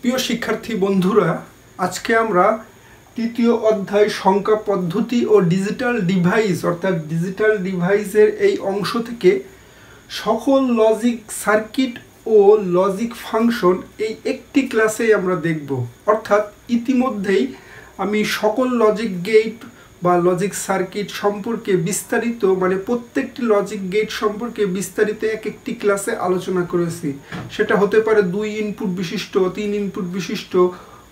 প্রিয় শিক্ষার্থী বন্ধুরা, আজকে আমরা তৃতীয় অধ্যায় সংখ্যা পদ্ধতি ও ডিজিটাল ডিভাইস অর্থাৎ ডিজিটাল ডিভাইসের এই অংশ থেকে সকল লজিক সার্কিট ও লজিক ফাংশন এই একটি ক্লাসে আমরা দেখব। অর্থাৎ ইতিমধ্যেই আমি সকল লজিক গেট বা লজিক সার্কিট সম্পর্কে বিস্তারিত প্রত্যেকটি লজিক গেট সম্পর্কে বিস্তারিত এক একটি ক্লাসে আলোচনা করেছি। সেটা হতে পারে 2 ইনপুট বিশিষ্ট, 3 ইনপুট বিশিষ্ট,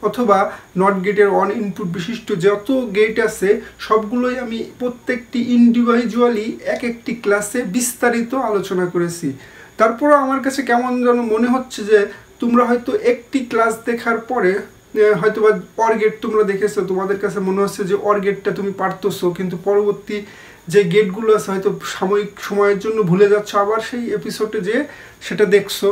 অথবা নট গেটের 1 ইনপুট বিশিষ্ট যত গেট আছে সবগুলোই আমি প্রত্যেকটি ইন্ডিভিজুয়ালি এক একটি ক্লাসে বিস্তারিত আলোচনা করেছি। তারপরে আমার কাছে কেমন যেন মনে হচ্ছে যে তোমরা হয়তো একটি ক্লাস দেখার পরে হয়তো বা অর গেট তোমরা দেখেছো, তোমাদের কাছে মনে হচ্ছে যে অর গেটটা তুমি পারতেছো, কিন্তু পরবর্তী যে গেটগুলো আছে হয়তো সাময়িক সময়ের জন্য ভুলে যাচ্ছ, আবার সেই এপিসোডে যে সেটা দেখছো।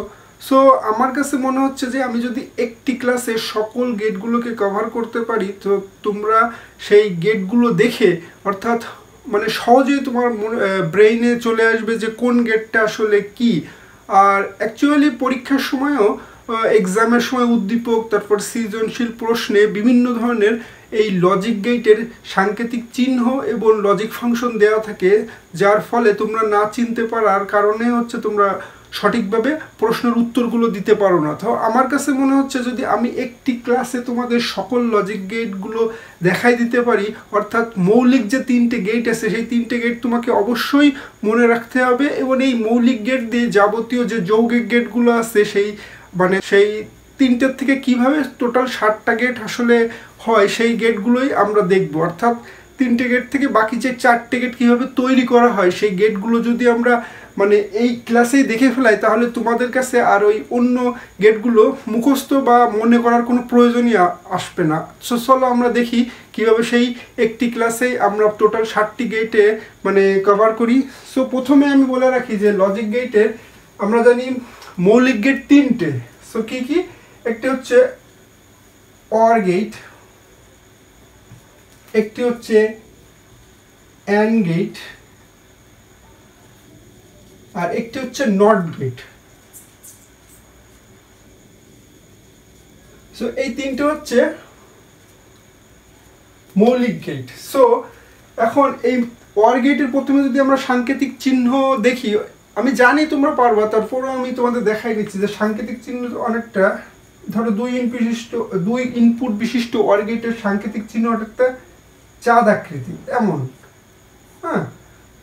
সো আমার কাছে মনে হচ্ছে যে আমি যদি একটি ক্লাসে সকল গেটগুলোকে কভার করতে পারি তো তোমরা সেই গেটগুলো দেখে অর্থাৎ সহজেই তোমার ব্রেইনে চলে আসবে যে কোন গেটটা আসলে কি। আর অ্যাকচুয়ালি পরীক্ষার সময়ও এক্সামের সময় উদ্দীপক, তারপর সৃজনশীল প্রশ্নে বিভিন্ন ধরনের এই লজিক গেটের সাংকেতিক চিহ্ন এবং লজিক ফাংশন দেওয়া থাকে, যার ফলে তোমরা না চিনতে পারার কারণে হচ্ছে তোমরা সঠিকভাবে প্রশ্নের উত্তরগুলো দিতে পারো না। তো আমার কাছে মনে হচ্ছে যদি আমি একটি ক্লাসে তোমাদের সকল লজিক গেটগুলো দেখাই দিতে পারি, অর্থাৎ মৌলিক যে 3টে গেট আছে সেই 3টে গেট তোমাকে অবশ্যই মনে রাখতে হবে, এবং এই মৌলিক গেট দিয়ে যাবতীয় যে যৌগিক গেটগুলো আছে সেই সেই 3টের থেকে কিভাবে টোটাল 7টা গেট আসলে হয় সেই গেটগুলোই আমরা দেখব। অর্থাৎ 3টে গেট থেকে বাকি যে 4টে গেট কীভাবে তৈরি করা হয় সেই গেটগুলো যদি আমরা এই ক্লাসেই দেখে ফেলাই তাহলে তোমাদের কাছে আর ওই অন্য গেটগুলো মুখস্থ বা মনে করার কোনো প্রয়োজনই আসবে না। সো চলো আমরা দেখি কিভাবে সেই একটি ক্লাসেই আমরা টোটাল 7টি গেটে কভার করি। সো প্রথমে আমি বলে রাখি যে লজিক গেটের আমরা জানি মৌলিক গেট 3টে। সো কি কি? একটি হচ্ছে অর গেট, একটি হচ্ছে অ্যান্ড গেট, আর একটি হচ্ছে নট গেট। সো এই 3টে হচ্ছে মৌলিক গেট। সো এখন এই অর গেটের প্রথমে যদি আমরা সাংকেতিক চিহ্ন দেখি, আমি জানি তোমরা পারবা, তারপরেও আমি তোমাদের দেখাই দিচ্ছি যে সাংকেতিক চিহ্ন অনেকটা, ধরো 2 ইনপুট বিশিষ্ট অর গেটের সাংকেতিক চিহ্ন অনেকটা চাঁদ আকৃতি এমন। হ্যাঁ,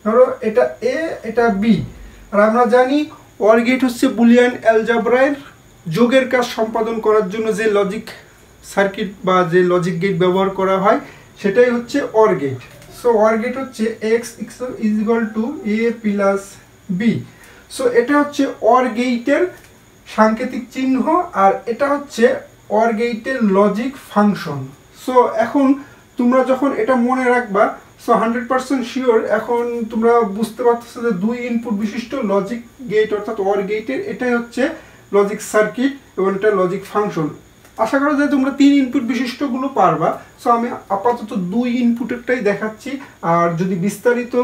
ধরো এটা এ, এটা বি। আর আমরা জানি অর গেট হচ্ছে বুলিয়ান অ্যালজাব্রার যোগের কাজ সম্পাদন করার জন্য যে লজিক সার্কিট বা যে লজিক গেট ব্যবহার করা হয় সেটাই হচ্ছে or gate. So or gate হচ্ছে x = a + b। সো এটা হচ্ছে অর গেটের সাংকেতিক চিহ্ন, আর এটা হচ্ছে অর গেটের লজিক ফাংশন। সো এখন তোমরা যখন এটা মনে রাখবা, সো 100% শিওর এখন তোমরা বুঝতে পারতেছো যে 2 ইনপুট বিশিষ্ট লজিক গেট অর্থাৎ অর গেটের এটাই হচ্ছে লজিক সার্কিট এবং এটা লজিক ফাংশন। আশা করা যায় তোমরা 3 ইনপুট বিশিষ্টগুলো পারবা। সো আমি আপাতত 2 ইনপুটেরটাই দেখাচ্ছি, আর যদি বিস্তারিত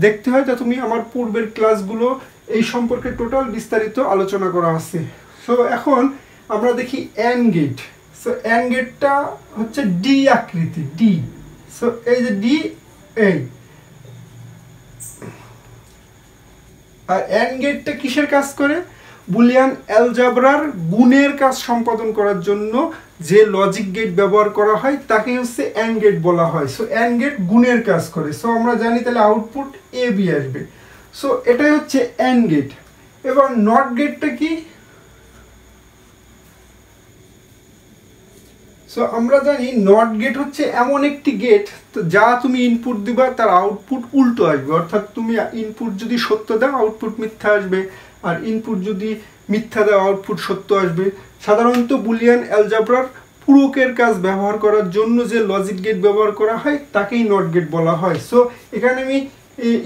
দেখতে হয় তা তুমি আমার পূর্বের ক্লাসগুলো এই সম্পর্কে টোটাল বিস্তারিত আলোচনা করা আছে। সো এখন আমরা দেখি অ্যান্ড গেট। সো অ্যান্ড গেটটা হচ্ছে ডি আকৃতি, ডি। সো এই যে ডি, এই আর অ্যান্ড গেটটা কিসের কাজ করে? বুলিয়ান অ্যালজাব্রার গুণের কাজ সম্পাদন করার জন্য যে লজিক গেট ব্যবহার করা হয় তাকে হচ্ছে অ্যান্ড গেট বলা হয়। সো অ্যান্ড গেট গুণের কাজ করে। সো আমরা জানি তাহলে আউটপুট এ বি আসবে। সো এটাই হচ্ছে অ্যান্ড গেট। এবার নট গেটটা কি? সো আমরা জানি নট গেট হচ্ছে এমন একটি গেট তো যা তুমি ইনপুট দিবা তার আউটপুট উল্টো আসবে। অর্থাৎ তুমি ইনপুট যদি সত্য দাও আউটপুট মিথ্যা আসবে, আর ইনপুট যদি মিথ্যা দাও আউটপুট সত্য আসবে। সাধারণত বুলিয়ান অ্যালজাব্রার পূরকের কাজ ব্যবহার করার জন্য যে লজিক গেট ব্যবহার করা হয় তাকেই নট গেট বলা হয়। সো এখানে আমি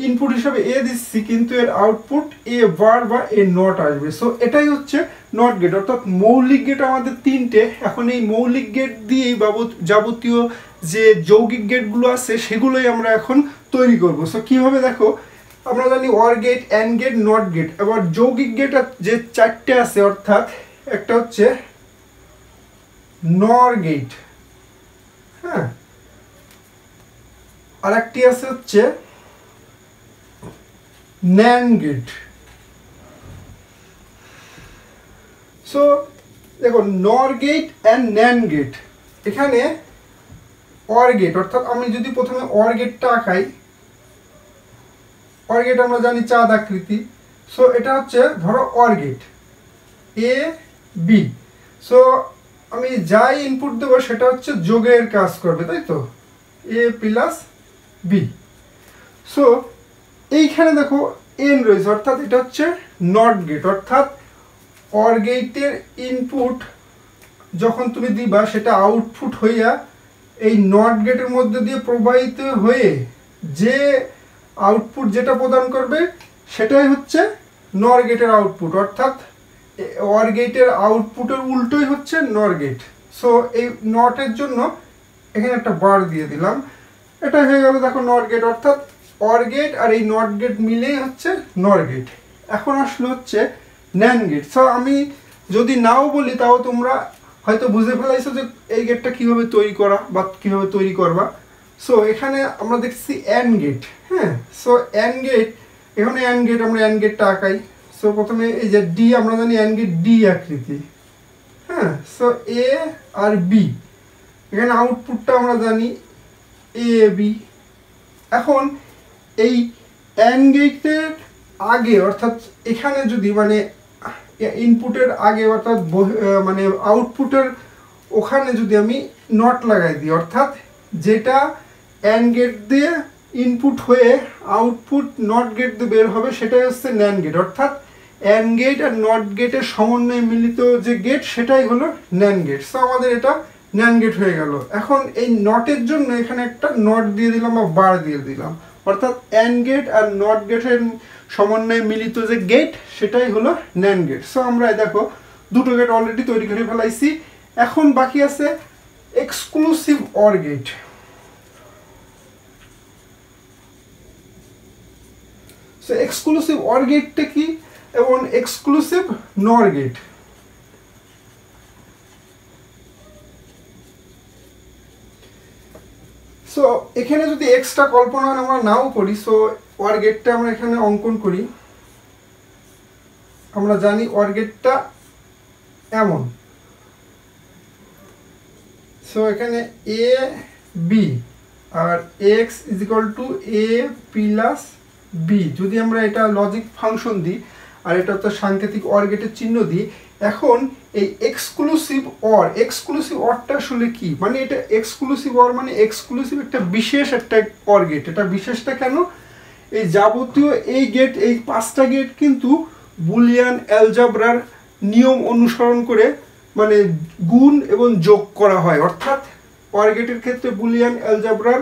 ইনপুট হিসাবে এ দিচ্ছি, কিন্তু এর আউটপুট এ বার বা এ নট আসবে। সো এটাই হচ্ছে নট গেট। অর্থাৎ মৌলিক গেট আমাদের 3টে। এখন এই মৌলিক গেট দিয়েই যাবতীয় যে যৌগিক গেটগুলো আছে সেগুলোই আমরা এখন তৈরি করব। সো কীভাবে দেখো, আমরা জানি or gate, and gate, not gate. এবার যৌগিক গেট যে 4টে আছে, অর্থাৎ একটা হচ্ছে নর গেট, হ্যাঁ, আর একটি আছে হচ্ছে ন্যান্ড গেট। সো দেখো নর গেট অ্যান্ড ন্যান্ড গেট, এখানে অর গেট, অর্থাৎ আমি যদি প্রথমে অর গেটটা আঁকাই, অর গেট আমরা জানি চাঁদ আকৃতি। সো এটা হচ্ছে ধরো or gate A B. So আমি যাই ইনপুট দেবো সেটা হচ্ছে যোগের কাজ করবে, তাই তো, এ প্লাস বি। সো এইখানে দেখো এন রয়েছে, অর্থাৎ এটা হচ্ছে নট গেট, অর্থাৎ অর গেটের ইনপুট যখন তুমি দিবা সেটা আউটপুট হইয়া এই নট গেটের মধ্যে দিয়ে প্রবাহিত হয়ে যে আউটপুট যেটা প্রদান করবে সেটাই হচ্ছে নর গেটের আউটপুট, অর্থাৎ অর গেটের আউটপুটের উল্টোই হচ্ছে নর গেট। সো এই নটের জন্য এখানে একটা বার দিয়ে দিলাম, এটা হয়ে গেল দেখো নট গেট, অর্থাৎ অর গেট আর এই নট গেট মিলেই হচ্ছে নর গেট। এখন আসলে হচ্ছে ন্যান্ড গেট। সো আমি যদি নাও বলি তাও তোমরা হয়তো বুঝে ফেলাইছো যে এই গেটটা কীভাবে তৈরি করা বা কীভাবে তৈরি করবা। সো এখানে আমরা দেখছি অ্যান্ড গেট, হ্যাঁ। সো অ্যান্ড গেট, এখানে অ্যান্ড গেট, আমরা অ্যান্ড গেটটা আঁকাই। সো প্রথমে এই যে ডি, আমরা জানি অ্যান্ড গেট ডি আকৃতি, হ্যাঁ। সো এ আর বি, এখানে আউটপুটটা আমরা জানি এ বি। এখন এই অ্যান্ড গেটের আগে, অর্থাৎ এখানে যদি মানে ইনপুটের আগে অর্থাৎ মানে আউটপুটের ওখানে যদি আমি নট লাগাই দিই, অর্থাৎ যেটা অ্যান্ড গেট দিয়ে ইনপুট হয়ে আউটপুট নট গেট দিয়ে বের হবে সেটাই হচ্ছে ন্যান্ড গেট, অর্থাৎ অ্যান্ড গেট আর নট গেটের সমন্বয়ে মিলিত যে গেট সেটাই হলো ন্যান্ড গেট। সো আমাদের এটা ন্যান্ড গেট হয়ে গেল। এখন এই নটের জন্য এখানে একটা নট দিয়ে দিলাম বা বার দিয়ে দিলাম, অর্থাৎ অ্যান্ড গেট আর নট গেটের সমন্বয়ে মিলিত যে গেট সেটাই হলো ন্যান্ড গেট। সো আমরা দেখো দুটো গেট অলরেডি তৈরি করে ফেলাইছি। এখন বাকি আছে exclusive or gate. So exclusive or গেটটা কি এবং এক্সক্লুসিভ নর গেট। সো এখানে যদি এক্সট্রা কল্পনা আমরা নাও করি, সো অর গেটটা আমরা এখানে অঙ্কন করি। আমরা জানি অর গেটটা এমন। সো এখানে এ বি আর X is equal to A plus B, যদি আমরা এটা লজিক ফাংশন দিই আর এটা হচ্ছে সাংকেতিক অর গেটের চিহ্ন দিই। এখন এই এক্সক্লুসিভ অরটা আসলে কি, মানে এটা এক্সক্লুসিভ অর মানে এক্সক্লুসিভ একটা বিশেষ একটা অর গেট। এটা বিশেষটা কেন, এই যাবতীয় এই গেট, এই 5টা গেট কিন্তু বুলিয়ান অ্যালজাব্রার নিয়ম অনুসরণ করে মানে গুণ এবং যোগ করা হয়, অর্থাৎ অর গেটের ক্ষেত্রে বুলিয়ান অ্যালজাব্রার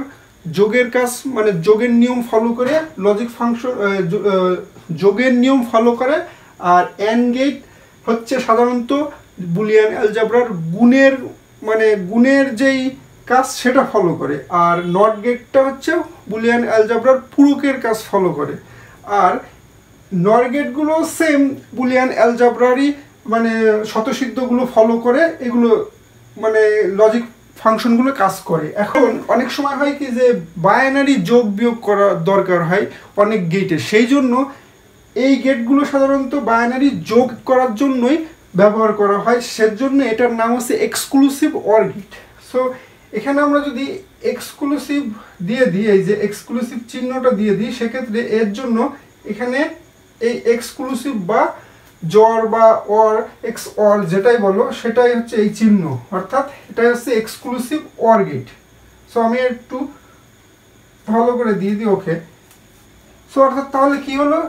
যোগের কাজ মানে যোগের নিয়ম ফলো করে, লজিক ফাংশন যোগের নিয়ম ফলো করে। আর অ্যান্ড গেট হচ্ছে সাধারণত বুলিয়ান অ্যালজাব্রার গুণের মানে গুণের যেই কাজ সেটা ফলো করে। আর নট গেটটা হচ্ছে বুলিয়ান অ্যালজাব্রার পূরকের কাজ ফলো করে। আর নর গেটগুলো সেম বুলিয়ান অ্যালজাব্রারই মানে স্বতঃসিদ্ধগুলো ফলো করে, এগুলো মানে লজিক ফাংশনগুলো কাজ করে। এখন অনেক সময় হয় কি যে বাইনারি যোগ বিয়োগ করা দরকার হয় অনেক গেটে, সেই জন্য এই গেটগুলো সাধারণত বাইনারি যোগ করার জন্যই ব্যবহার করা হয়, সেজন্য এটার নাম হচ্ছে এক্সক্লুসিভ অর গেট। সো এখানে আমরা যদি এক্সক্লুসিভ দিয়ে দিই, এই যে এক্সক্লুসিভ চিহ্নটা দিয়ে দিই, সেক্ষেত্রে এর জন্য এখানে এই এক্সক্লুসিভ বা জর বা অর এক্স অর যেটাই বলো সেটাই হচ্ছে এই চিহ্ন, অর্থাৎ এটাই হচ্ছে এক্সক্লুসিভ অর গেট। সো আমি একটু ভালো করে দিয়ে দিই, ওকে। সো অর্থাৎ তাহলে কি হলো,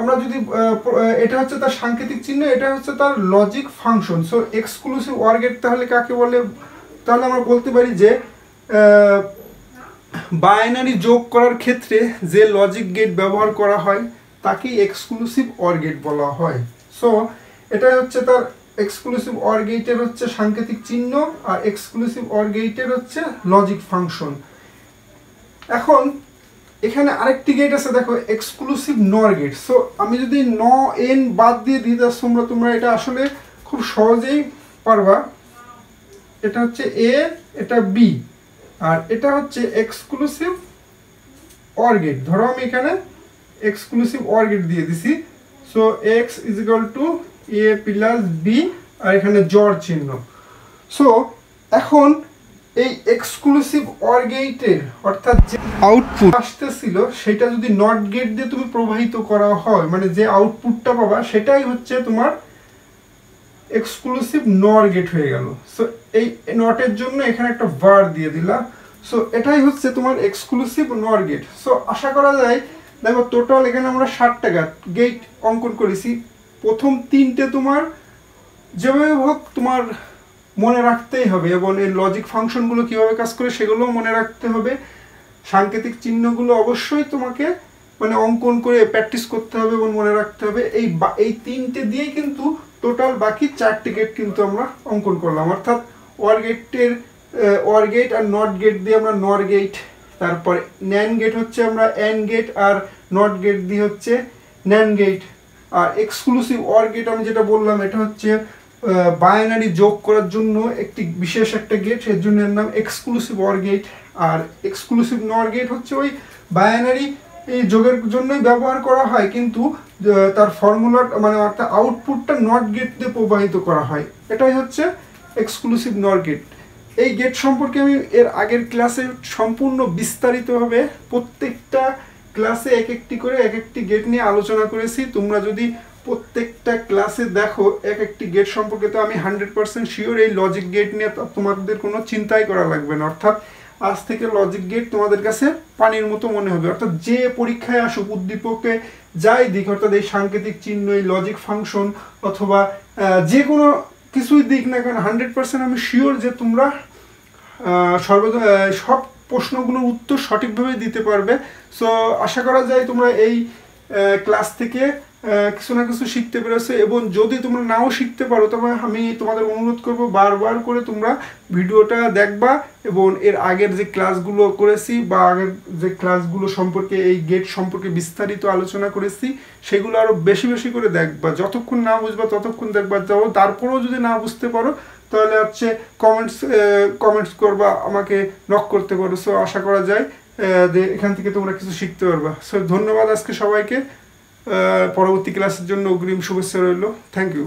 আমরা যদি এটা হচ্ছে তার সাংকেতিক চিহ্ন, এটা হচ্ছে তার logic function. So exclusive or gate তাহলে কাকে বলে, তাহলে আমরা বলতে পারি যে বাইনারি যোগ করার ক্ষেত্রে যে লজিক গেট ব্যবহার করা হয় তাকেই এক্সক্লুসিভ অর গেট বলা হয়। সো এটা হচ্ছে তার এক্সক্লুসিভ অর গেটের হচ্ছে সাংকেতিক চিহ্ন আর এক্সক্লুসিভ অর গেটের হচ্ছে লজিক ফাংশন। এখন এখানে আরেকটি গেট আছে দেখো, এক্সক্লুসিভ নর গেট। সো আমি যদি ন এন বাদ দিয়ে দিই তোমরা এটা আসলে খুব সহজেই পারবা। এটা হচ্ছে এ, এটা বি, আর এটা হচ্ছে এক্সক্লুসিভ অর গেট। ধরো আমি এখানে এক্সক্লুসিভ অর গেট দিয়ে দিছি। So X is equal to A plus B, আর এখানে জর চিহ্ন। সো এখন এই এক্সক্লুসিভ অর গেটের অর্থাৎ যে আউটপুট আসতেছিল সেটা যদি নট গেট দিয়ে তুমি প্রবাহিত করা হয়, মানে যে আউটপুটটা পাবা সেটাই হচ্ছে তোমার এক্সক্লুসিভ নর গেট হয়ে গেল। সো এই নটের জন্য এখানে একটা বার দিয়ে দিলাম। সো এটাই হচ্ছে তোমার এক্সক্লুসিভ নর গেট। সো আশা করা যায়, দেখো টোটাল এখানে আমরা 60টা গেট অঙ্কন করেছি। প্রথম 3টে তোমার যেভাবে হোক তোমার মনে রাখতেই হবে, এবং এই লজিক ফাংশনগুলো কীভাবে কাজ করে সেগুলোও মনে রাখতে হবে। সাংকেতিক চিহ্নগুলো অবশ্যই তোমাকে মানে অঙ্কন করে প্র্যাকটিস করতে হবে এবং মনে রাখতে হবে। এই 3টে দিয়েই কিন্তু টোটাল বাকি 4টে গেট কিন্তু আমরা অঙ্কন করলাম, অর্থাৎ ওয়ার গেটের ওয়ার গেট আর নট গেট দিয়ে আমরা নর গেট, তারপরে ন্যান গেট হচ্ছে আমরা অ্যান গেট, আর নট গেট দিয়ে হচ্ছে ন্যান গেট। আর এক্সক্লুসিভ ওয়ার গেট আমি যেটা বললাম এটা হচ্ছে বাইনারি যোগ করার জন্য একটি বিশেষ একটা গেট, এর জন্য এর নাম এক্সক্লুসিভ ওয়ার গেট। আর এক্সক্লুসিভ নর গেট হচ্ছে ওই বাইনারি এই যোগের জন্যই ব্যবহার করা হয়, কিন্তু তার ফর্মুলা মানে অর্থাৎ আউটপুটটা নট গেট দিয়ে প্রবাহিত করা হয়। এটাই হচ্ছে এক্সক্লুসিভ নর গেট। এই গেট সম্পর্কে আমি এর আগের ক্লাসে সম্পূর্ণ বিস্তারিতভাবে প্রত্যেকটা ক্লাসে এক একটি করে এক একটি গেট নিয়ে আলোচনা করেছি। তোমরা যদি প্রত্যেকটা ক্লাসে দেখো এক একটি গেট সম্পর্কে, তো আমি 100% শিওর এই লজিক গেট নিয়ে তোমাদের কোনো চিন্তাই করা লাগবে না। অর্থাৎ আজ থেকে লজিক গেট তোমাদের কাছে পানির মতো মনে হবে। অর্থাৎ যে পরীক্ষায় আসুক, উদ্দীপকে যাই দিক, অর্থাৎ এই সাংকেতিক চিহ্ন, এই লজিক ফাংশন অথবা যে কোনো কিছুই দিক না কেন, 100% আমি শিওর যে তোমরা সব প্রশ্নগুলোর উত্তর সঠিকভাবে দিতে পারবে। সো আশা করা যায় তোমরা এই ক্লাস থেকে কিছু না কিছু শিখতে পেরেছো, এবং যদি তোমরা নাও শিখতে পারো তবে আমি তোমাদের অনুরোধ করব বারবার করে তোমরা ভিডিওটা দেখবা, এবং এর আগের যে ক্লাসগুলো করেছি বা আগের যে ক্লাসগুলো সম্পর্কে এই গেট সম্পর্কে বিস্তারিত আলোচনা করেছি সেগুলো আরও বেশি বেশি করে দেখবা। যতক্ষণ না বুঝবা ততক্ষণ দেখবা। তারপরেও যদি না বুঝতে পারো তাহলে হচ্ছে কমেন্টস করবা, আমাকে নক করতে পারো। সো আশা করা যায় যে এখান থেকে তোমরা কিছু শিখতে পারবা। সো ধন্যবাদ আজকে সবাইকে। পরবর্তী ক্লাসের জন্য অগ্রিম শুভেচ্ছা রইল। Thank you.